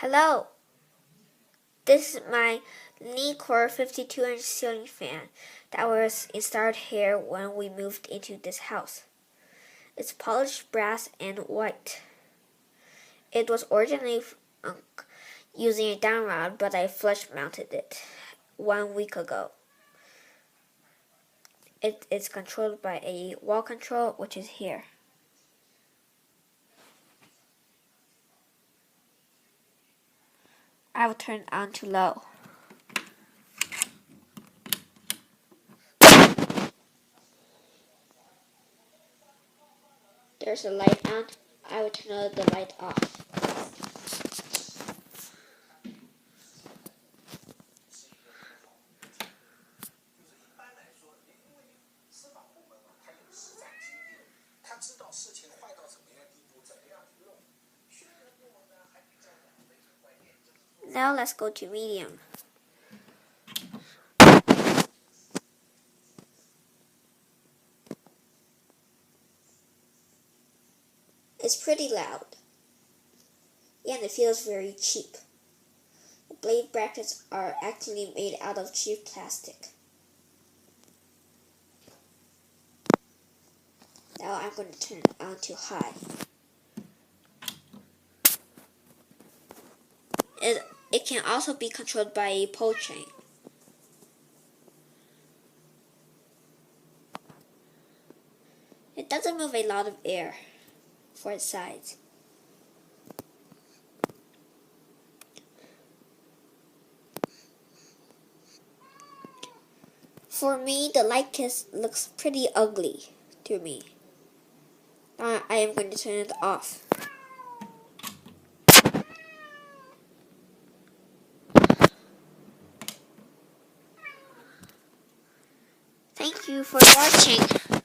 Hello, this is my Nicor 52-inch ceiling fan that was installed here when we moved into this house. It's polished brass and white. It was originally using a down rod, but I flush mounted it 1 week ago. It is controlled by a wall control, which is here. I will turn it on to low. There's a light on. I will turn the light off. Now let's go to medium. It's pretty loud, and it feels very cheap. The blade brackets are actually made out of cheap plastic. Now I'm going to turn it on to high. It can also be controlled by a pull chain. It doesn't move a lot of air for its size. For me, the light kiss looks pretty ugly to me. Now I am going to turn it off. Thank you for watching.